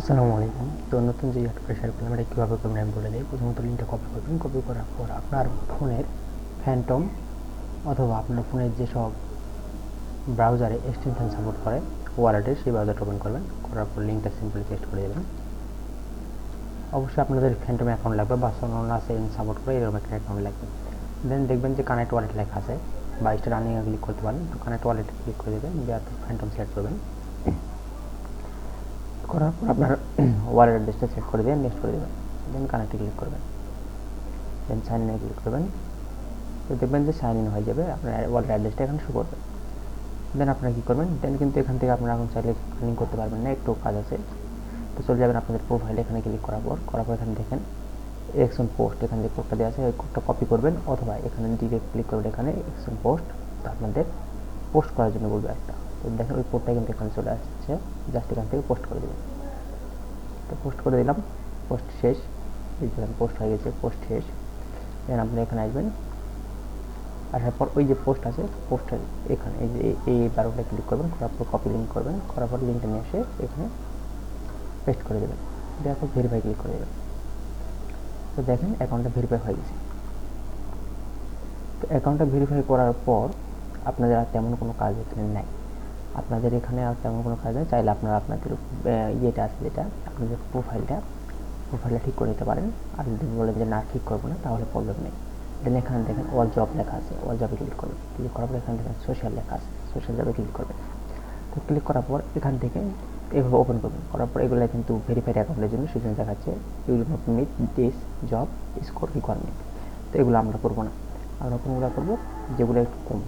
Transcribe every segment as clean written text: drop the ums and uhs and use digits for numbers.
আসসালামু আলাইকুম। তো নতুন যে অ্যাপটা শেয়ার করলাম এটা কীভাবে করবেন আমি বলে দিই। প্রথমত লিঙ্কটা কপি করবেন। কপি করার পর আপনার ফোনের ফ্যান্টম অথবা আপনার ফোনের যেসব ব্রাউজারে এক্সটেনশন সাপোর্ট করে ওয়ালেটের সেই ব্রাউজারটা ওপেন করবেন। করার পর লিঙ্কটা সিম্পলি পেস্ট করে দেবেন। অবশ্যই আপনাদের ফ্যান্টম অ্যাকাউন্ট লাগবে বা সোনোনা সেন সাপোর্ট করে এরকম একটা অ্যাকাউন্ট লাগবে। দেন দেখবেন যে কানেক্ট ওয়ালেট লেখা আছে বা এটা রানিংয়ে ক্লিক করতে পারেন। তো কানেক্ট ওয়ালেটে ক্লিক করে দেবেন, দেওয়ার পর ফ্যান্টম সিলেক্ট করবেন। করার পর আপনার ওয়ালেট অ্যাড্রেসটা সেট করে দিয়ে নেক্সট করে দেবেন। দেন কানেক্টে ক্লিক করবেন, দেন সাইন ইনে ক্লিক করবেন। তো দেখবেন যে সাইন ইন হয়ে যাবে, আপনার ওয়ালেট অ্যাড্রেসটা এখানে শো করবে। দেন আপনারা কী করবেন, দেন কিন্তু এখান থেকে আপনারা এখন চাইলে লিঙ্ক করতে পারবেন না, একটু কাজ আছে। তো চলে যাবেন আপনাদের প্রোফাইলে, এখানে ক্লিক করার পর এখানে দেখেন এক্সন পোস্ট, এখানে যে কোডটা দেওয়া আছে ওই কোডটা কপি করবেন অথবা এখানে ডিরেক্ট ক্লিক করবেন, এখানে এক্সন পোস্ট তো আপনাদের পোস্ট করার জন্য বলবে একটা। তো দেখেন ওই কোডটা কিন্তু এখানে চলে আসছে, জাস্ট এখান থেকে পোস্ট করে দেবেন। তো পোস্ট করে দিলাম, পোস্ট শেষ, পোস্ট হয়ে গেছে, পোস্ট শেষ। দেন আপনি এখানে আসবেন, আসার পর ওই যে পোস্ট আছে পোস্টের এখানে এই যে এই বারোটা ক্লিক করবেন, করার পর কপি লিঙ্ক করবেন, করার পর লিঙ্কটা নিয়ে এসে এখানে পেস্ট করে দেবেন। দেওয়ার পর ভেরিফাই ক্লিক করে দেবেন। তো দেখেন অ্যাকাউন্টটা ভেরিফাই হয়ে গেছে। তো অ্যাকাউন্টটা ভেরিফাই করার পর আপনাদের আর তেমন কোনো কাজ এখানে নাই, আপনাদের এখানে আর তেমন কোনো কাজ নেই। চাইলে আপনারা আপনাদের ইয়েটা আছে যেটা আপনাদের প্রোফাইলটা ঠিক করে নিতে পারেন। আর যদি বলেন যে না ঠিক করবো না তাহলে প্রবলেম নেই। দেন এখানে দেখেন অল জব লেখা আছে, অল জবে ক্লিক করবেন। ক্লিক করার পর এখানে দেখেন সোশ্যাল লেখা আছে, সোশ্যাল জবে ক্লিক করবেন। তো ক্লিক করার পর এখান থেকে এভাবে ওপেন করবেন। করার পর এগুলো কিন্তু ভেরিফাইড অ্যাকাউন্টের জন্য সেজন্য দেখাচ্ছে you will not meet this job score requirement. তো এগুলো আমরা করবো না, আমরা কোনগুলো করবো যেগুলো একটু কম,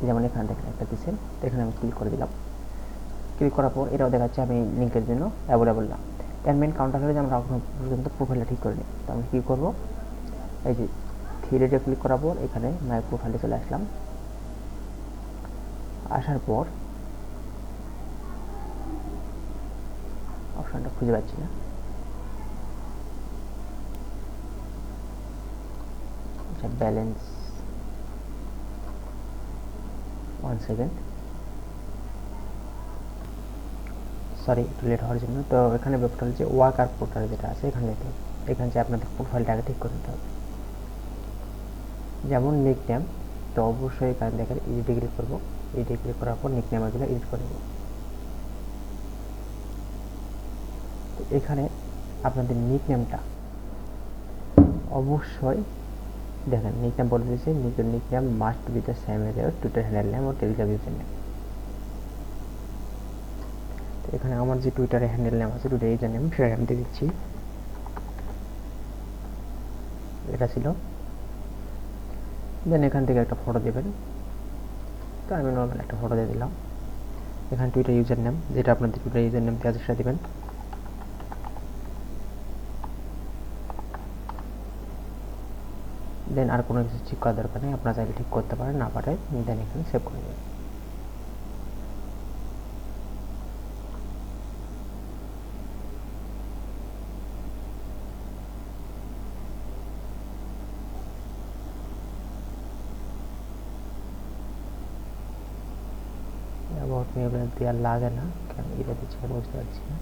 যেমন এখানে দেখেন একটা দিচ্ছেন। তো এখানে আমি ক্লিক করে দিলাম। ক্লিক করার পর এটাও দেখাচ্ছে আমি লিঙ্কের জন্য অ্যাভেলেবল না। এর মেন কাউন্টার হলে যে আমরা এখনো পর্যন্ত প্রোফাইলটা ঠিক করিনি। তো আমি কী করবো, এই যে থ্রি ডটে ক্লিক করার পর এখানে মাই প্রোফাইলে চলে আসলাম। আসার পর অপশানটা খুঁজে পাচ্ছি না, আচ্ছা ব্যালেন্স, 1 সেকেন্ড, সরি একটু লেট হওয়ার জন্য। তো এখানে পোর্টাল যে ওয়ার্কার পোর্টাল যেটা আছে এখানে দেখুন, এখানে যে আপনাদের প্রোফাইলটা আগে ঠিক করে নিতে হবে। যেমন নিক নেম, তো অবশ্যই এখানে দেখেন এডিটে ক্লিক করবো, এডিটে ক্লিক করার পর নিক নেমগুলো এডিট করে দেবো। তো এখানে আপনাদের নিক নেমটা অবশ্যই দেখেন নিক নেম বলে দিয়েছে, nick name must be the same as your Twitter handle name ও টেলিগ্রাম ইউজার নেম। তো এখানে আমার যে টুইটারে হ্যান্ডেল নেম আছে, টুইটার ইউজার নেম, সেটা আমি দিয়ে দিচ্ছি, এটা ছিল। দেন এখান থেকে একটা ফটো দেবেন। তো আমি নর্মাল একটা ফটো দিয়ে দিলাম। এখানে টুইটার ইউজার নেম, যেটা আপনাদের টুইটার ইউজার নেম দিয়ে আছে সেটা দেবেন। দেন আর কোনো কিছু ঠিক করার দরকার নেই, আপনারা চাইলে ঠিক করতে পারেন, না পারে দেন এখানে সেভ করে দেবেন। অ্যাবাউট মি এগুলো দেওয়ার লাগে না, কেন এটা দিচ্ছে বুঝতে পারছি না।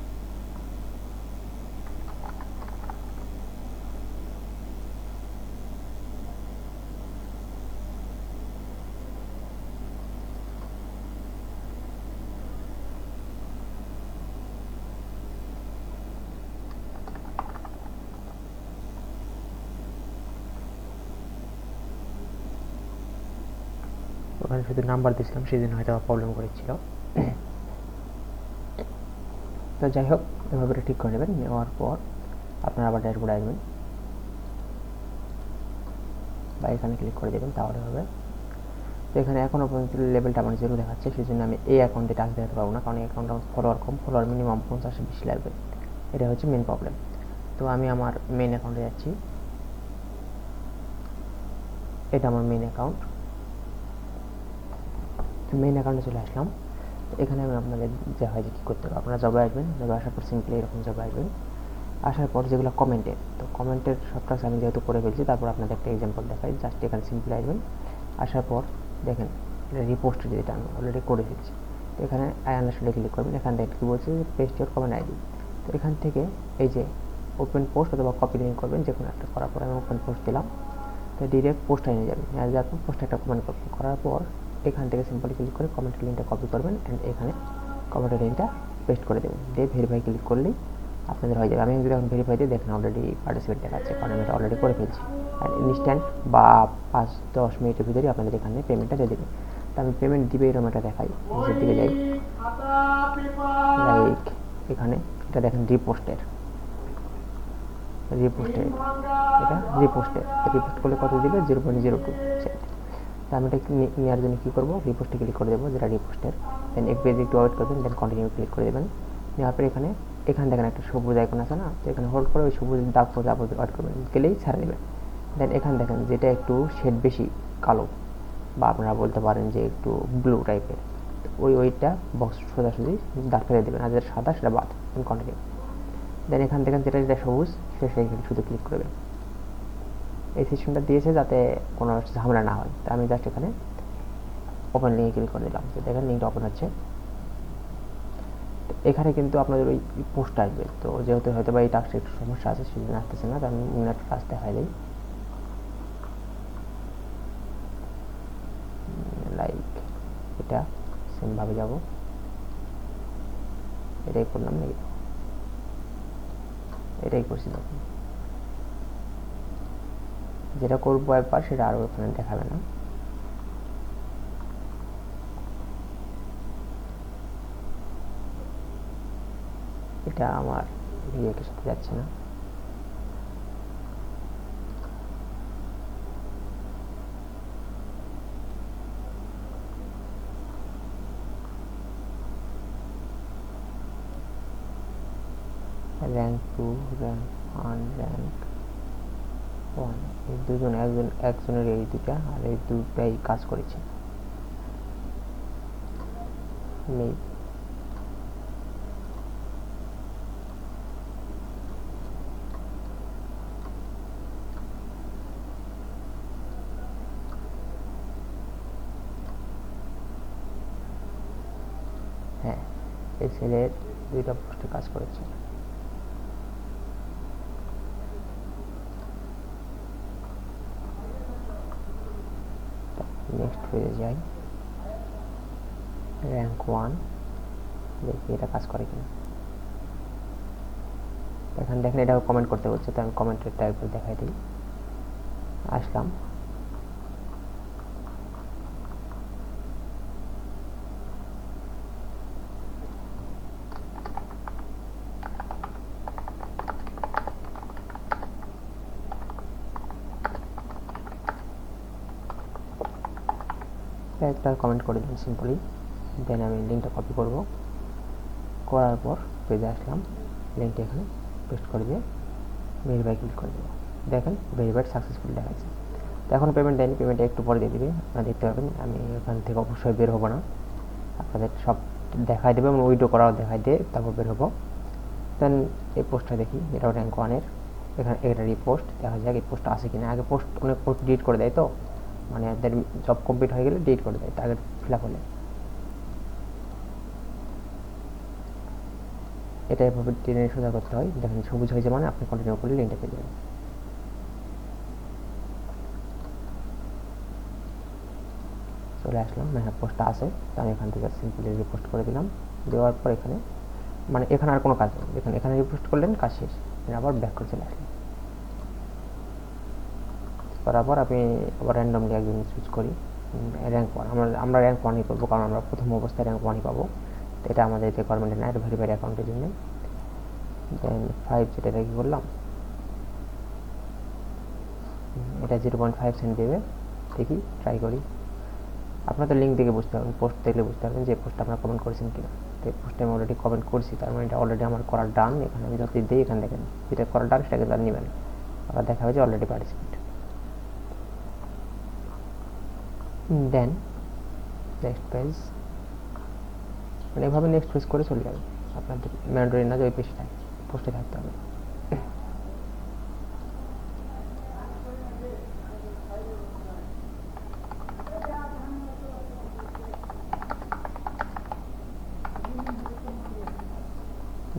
ওখানে শুধু নাম্বার দিয়েছিলাম, সেই জন্য হয়তো প্রবলেম করেছিল। তো যাই হোক, এভাবে ঠিক করে নেবেন। নেওয়ার পর আপনারা আবার ড্যাশবোর্ডে আসবেন বা এখানে ক্লিক করে দেবেন, তাহলে হবে। তো এখানে এখনও পর্যন্ত লেভেলটা আমার 0 দেখাচ্ছে, সেই জন্য আমি এই অ্যাকাউন্টে টাচ দেখাতে পারবো না, কারণ এই অ্যাকাউন্টে আমার ফলোয়ার কম, ফলোয়ার মিনিমাম 50 বেশি লাগবে, এটা হচ্ছে মেন প্রবলেম। তো আমি আমার মেন অ্যাকাউন্টে যাচ্ছি, এটা আমার মেন অ্যাকাউন্ট। মেন অ্যাকাউন্টে চলে আসলাম। তো এখানে আমি আপনাদের যা হয় যে কী করতে হবে, আপনারা জবে আসবেন, জবে আসার পর সিম্পলি এরকম জবে আসবেন। আসার পর যেগুলো কমেন্টের, তো কমেন্টের সব কাজ আমি যেহেতু করে ফেলছি, তারপর আপনাদের একটা এক্সাম্পল দেখাই। জাস্ট এখানে সিম্পলি আসবেন, আসার পর দেখেন রিপোস্ট যেটা আমি অলরেডি করে ফেলছি। তো এখানে আই আন্ডারস্ট্যান্ডে ক্লিক করবেন। এখান থেকে কী বলছে, পেস্ট ইওর কমেন্ট আইডি। তো এখান থেকে এই যে ওপেন পোস্ট অথবা কপি লিঙ্ক করবেন, যে কোনো একটা করার পর আমি ওপেন পোস্ট দিলাম, তো ডিরেক্ট পোস্টে নিয়ে যাবে। যাওয়ার পর পোস্টে একটা কমেন্ট করবেন, করার পর এখান থেকে সিম্পলি ক্লিক করে কমেন্টের লিঙ্কটা কপি করবেন অ্যান্ড এখানে কমেন্টের লিঙ্কটা পেস্ট করে দেবেন, দিয়ে ভেরিফাই ক্লিক করলেই আপনাদের হয়ে যাবে। আমি যদি এখন ভেরিফাই দিয়ে দেখেন অলরেডি পার্টিসিপেট দেখাচ্ছে, কারণ আমি এটা অলরেডি করে ফেলছি। আর ইনস্ট্যান্ট বা 5-10 মিনিটের ভিতরেই আপনাদের এখানে পেমেন্টটা দিয়ে দেবে। তো আমি পেমেন্ট দিবে এরকম একটা দেখাই, নিচের দিকে যাই, লাইক এখানে এটা দেখেন রিপোস্টের এটা রিপোস্ট করলে কত দিবে 0.02 সেন্ট। তো আমি এটা নেওয়ার জন্য কী করবো, রিপোস্টে ক্লিক করে দেবো, যেটা রিপোস্টের। দেন এক পেজে একটু ওয়েট করবেন, দেন কন্টিনিউ ক্লিক করে দেবেন। নেওয়ার পর এখানে দেখেন একটা সবুজ আইকন আছে না, তো এখানে হোল্ড করে ওই সবুজ দাগ পড়ে ওয়েট করবেন, গেলেই ছেড়ে দেবেন। দেন এখানে দেখেন যেটা একটু শেড বেশি কালো, বা আপনারা বলতে পারেন যে একটু ব্লু টাইপের, ওইটা বক্স সোজাসুজি দাগ ফেলে দেবেন, আর যেটা সাদা সেটা বাদ। কন্টিনিউ। দেন এখান থেকে যেটা সবুজ সেটা শুধু ক্লিক করবেন। এই সিস্টেমটা দিয়েছে যাতে কোনো ঝামেলা না হয়। তো আমি জাস্ট এখানে ওপেন লিঙ্কে ক্লিক করে দিলাম, তো দেখেন লিঙ্কটা ওপেন হচ্ছে। এখানে কিন্তু আপনাদের ওই পোস্ট আসবে, তো যেহেতু হয়তো বা এই টাস্কটা একটু সমস্যা আছে সেজন্য আসতেছে না, তো আমি অন্য একটা কাজ দেখাই দিই। লাইক এটা সেমভাবে যাব, এটাই করলাম নাকি, এটাই করছি। দেখুন যেটা করবো একবার সেটা আরও ওখানে দেখাবে না। এটা আমার ভিডিওটির সাথে যাচ্ছে না। র্যাঙ্ক 2, র্যাঙ্ক 1, র্যাঙ্ক 1 এই দুজন, একজনের এই দুটা, আর এই দুটাই কাজ করেছে নেই। হ্যাঁ, এই ছেলের দুইটা পোস্টে কাজ করেছে। নেক্সট পেজে যাই, র্যাঙ্ক 1 দেখি এটা কাজ করে কিনা। এখানে দেখেন এটা কমেন্ট করতে হচ্ছে, তো আমি কমেন্টের টাইপ দেখাই দিই। আসলাম, একটা কমেন্ট করে দিন সিম্পলি। দেন আমি লিঙ্কটা কপি করব, করার পর পেজে আসলাম, লিঙ্কটা এখানে পেস্ট করে দিয়ে ভেরিফাই ক্লিক করে দেবো। দেখেন ভেরিফাইড সাকসেসফুল দেখাচ্ছে। তো এখন পেমেন্ট দেয়নি, পেমেন্টটা একটু পরে দিয়ে দিবে, আপনারা দেখতে পাবেন। আমি এখান থেকে অবশ্যই বের হবো না, আপনাদের সব দেখাই দেবে এবং উইডো করাও দেখাই দিয়ে তারপর বের হবো। দেন এই পোস্টটা দেখি, এটাও র্যাঙ্ক 1-এর। এখানে এটা রিপোস্ট, দেখা যাক এই পোস্টটা আছে কিনা। আগে পোস্ট অনেক পোস্ট ডিলিট করে দেয়, তো মানে এদের জব কমপ্লিট হয়ে গেলে ডিলিট করে দেয়, তো আগে ফিল আপ হলে। এটা এভাবে টেনে সোজা করতে হয়। দেখেন সবুজ হয়েছে মানে আপনি কন্টিনিউ করলে লিঙ্কটা পেয়ে যাবেন। চলে আসলাম, হ্যাঁ পোস্টটা আছে, তো আমি এখান থেকে সিম্পলি রিপোস্ট করে দিলাম। দেওয়ার পর এখানে মানে এখানে আর কোনো কাজ নেই, এখানে রিপোস্ট করলেন, কাজ শেষ। আবার ব্যাক করে চলে আসলেন। করার পর আমি আবার র্যান্ডমলি একজন চুজ করি, র্যাঙ্ক 1। আমরা র্যাঙ্ক 1ই করবো, কারণ আমরা প্রথম অবস্থায় র্যাঙ্ক 1ই পাবো। তো এটা আমাদের রিকোয়ারমেন্টে না, এটা ভেরিফাইড অ্যাকাউন্টের জন্য। দেন 5 যেটা কি করলাম, এটা 0.5 সেন্ট দেবে। দেখি ট্রাই করি। আপনার তো লিঙ্ক দেখে বুঝতে পারবেন, পোস্ট দেখলে বুঝতে পারবেন যে পোস্টটা আপনারা কমেন্ট করেছেন কিনা। তো এই পোস্টে আমি অলরেডি কমেন্ট করছি, তার মানে এটা অলরেডি আমার করার ডান। এখানে আমি যদি দিই, এখানে দেখেন যেটা করার ডান সেটা কিন্তু আর নেবেন, আবার দেখা হয়েছে already participate. Then next page, মানে এভাবে নেক্সট পেজ করে চলে যাবে। আপনাদের ম্যান্ডেটরি না যে ওই পেজটা পোস্টে থাকতে হবে।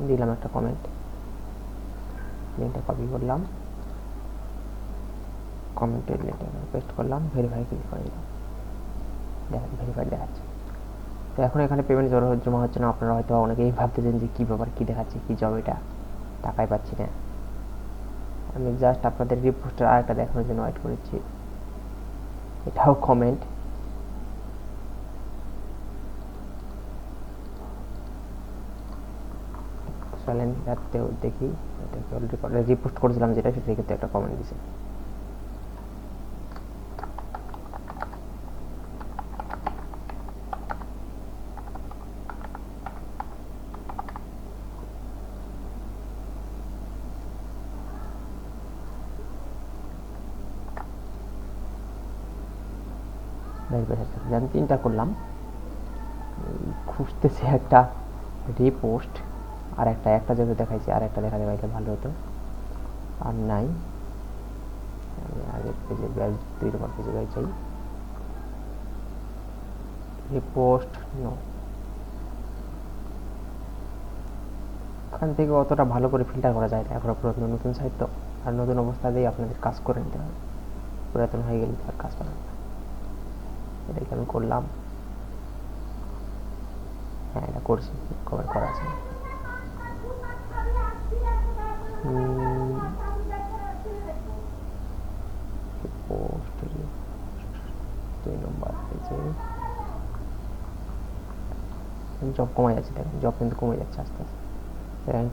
দিলাম একটা কমেন্ট। লিঙ্কটা কপি করলাম, কমেন্টের লিঙ্কটা পেস্ট করলাম, ভেরিফাই ক্লিক করে দিলাম, দেখেন ভেরিফাইড দেখাচ্ছে। তো এখন এখানে পেমেন্ট জমা হচ্ছে না। আপনারা হয়তো অনেকেই ভাবতেছেন যে কী ব্যাপার, কী দেখাচ্ছে, কী জব এটা, টাকাই পাচ্ছি না। আমি জাস্ট আপনাদের রিপোস্টের আরেকটা দেখানোর জন্য ওয়েট করেছি। এটাও কমেন্ট, চলেন রাত্রেও দেখি। এটাকে অলরেডি রিপোস্ট করেছিলাম যেটা, সেটা কিন্তু একটা কমেন্ট দিছে। আমি 3টা করলাম, খুঁজতেছে একটা রিপোস্ট, আর একটা জায়গায় দেখাইছি, আর একটা দেখা দেখাইলে ভালো হতো, আর নাই। আমি আগের পেজে 2 নম্বর পেজে চাই রিপোস্ট, নো। ওখান থেকে অতটা ভালো করে ফিল্টার করা যায় না, এখন পুরাতন নতুন সাইট তো, আর নতুন অবস্থা দিয়ে আপনাদের কাজ করে নিতে হবে, পুরাতন হয়ে গেলে আর কাজ পাবেন না। এটাকে আমি করলাম, হ্যাঁ এটা করছি, কভার করা আছে। পোস্ট 2 নম্বর পেজে জব কমে যাচ্ছে, দেখেন জব কিন্তু কমে যাচ্ছে আস্তে আস্তে। র্যাঙ্ক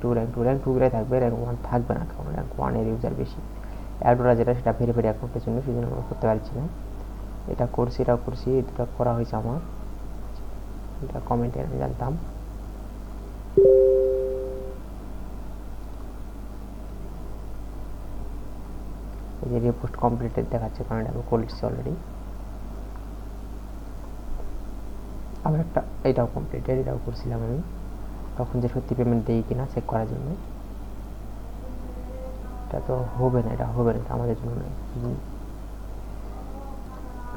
2 থাকবে, র্যাঙ্ক 1 থাকবে না, কারণ র্যাঙ্ক 1 এর ইউজার বেশি। অ্যাডোরা যেটা, সেটা ভেরিফাইড অ্যাকাউন্টের জন্য, সেই জন্য আমরা করতে পারছি না। এটা করছি, এটাও করছি, এটা করা হয়েছে আমার, এটা কমেন্টে আমি জানতাম। এই যে রিপোস্ট কমপ্লিটেড দেখাচ্ছে, কারণ এটা আমি করেছি অলরেডি। আবার একটা, এটাও কমপ্লিটেড, এটাও করছিলাম আমি তখন, যে সত্যি পেমেন্ট দেই কিনা চেক করার জন্য। এটা তো হবে না, এটা হবে না, এটা আমাদের জন্য নয়।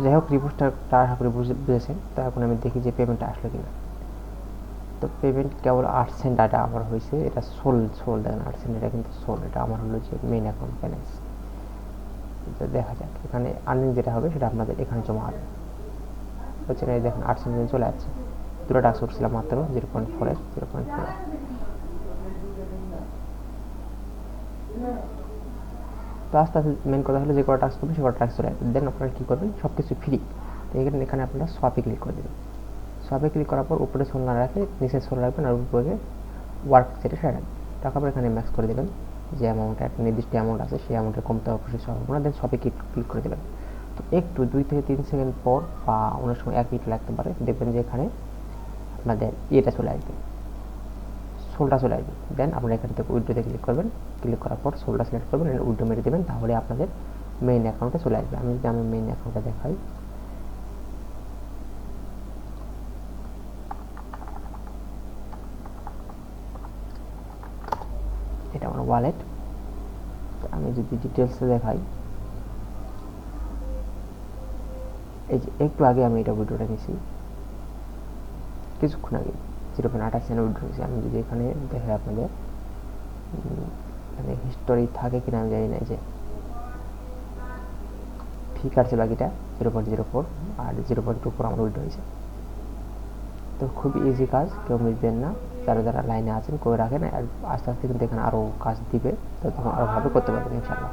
যাই হোক, রিপোস্টটা আশা করি বুঝেছেন। তো এখন আমি দেখি যে পেমেন্টটা আসলো কিনা। তো পেমেন্ট কেবল 8 সেন্ট এটা আমার হয়েছে, এটা সোল দেখেন 8 সেন্ট, এটা কিন্তু সোল, এটা আমার হলো যে মেইন অ্যাকাউন্ট ব্যালেন্স। দেখা যাক এখানে আর্নিং যেটা হবে সেটা আপনাদের এখানে জমা হবে, হচ্ছে না। দেখেন 8 সেন্ট চলে যাচ্ছে। 2টা টাস্ক করছিলাম মাত্র, 0.4 0.4। তো আস্তে আস্তে মেন কথা হলো যে কটা টাস্ক করবেন সে কটা টাস্ক চলে আসবে। দেন আপনারা কী করবেন, সব কিছু ফ্রি। তো এখানে আপনারা সোয়াপে ক্লিক করে দেবেন। সোয়াপে ক্লিক করার পর উপরে সোল না রাখে নিচে সোল রাখবেন, আর উপরে ওয়ার্ক যেটা সেটা রাখবেন। টাকা পর এখানে ম্যাক্স করে দেবেন, যে অ্যামাউন্ট, একটা নির্দিষ্ট অ্যামাউন্ট আছে, সেই অ্যামাউন্টের কমতে অবশ্যই সব হবে না। দেন সোয়াপে ক্লিক করে দেবেন। তো একটু 2 থেকে 3 সেকেন্ড পর, বা অনেক সময় 1 মিনিট লাগতে পারে, দেখবেন যে এখানে আপনাদের ইয়েটা চলে আসবে, সোলটা চলে আসবে। দেন আপনারা এখান থেকে উইড্রোতে ক্লিক করবেন, ক্লিক করার পর সোলটা সিলেক্ট করবেন, উইড্রো মেরে দেবেন, তাহলে আপনাদের মেইন অ্যাকাউন্টে চলে আসবে। আমি যদি আমার মেইন অ্যাকাউন্টটা দেখাই, এটা আমার ওয়ালেট। আমি যদি ডিটেলসে দেখাই, এই যে একটু আগে আমি এটা উইড্রোটা নিয়েছি, কিছুক্ষণ আগে 0.28 সেন্ট উইড্রো নিয়েছি। আমি যদি এখানে দেখাই আপনাদের, এখানে হিস্টোরি থাকে কিনা আমি জানি না, যে ঠিক আছে বাকিটা 0.04, আর 0.24 আমার উইড্রো হয়েছে। তো খুব ইজি কাজ, কেউ মিসবেন না। যারা লাইনে আছেন করে রাখেন, আর আস্তে আস্তে কিন্তু এখানে আরও কাজ দিবে, তো তখন আরও ভাবে করতে পারবেন ইনশাআল্লাহ।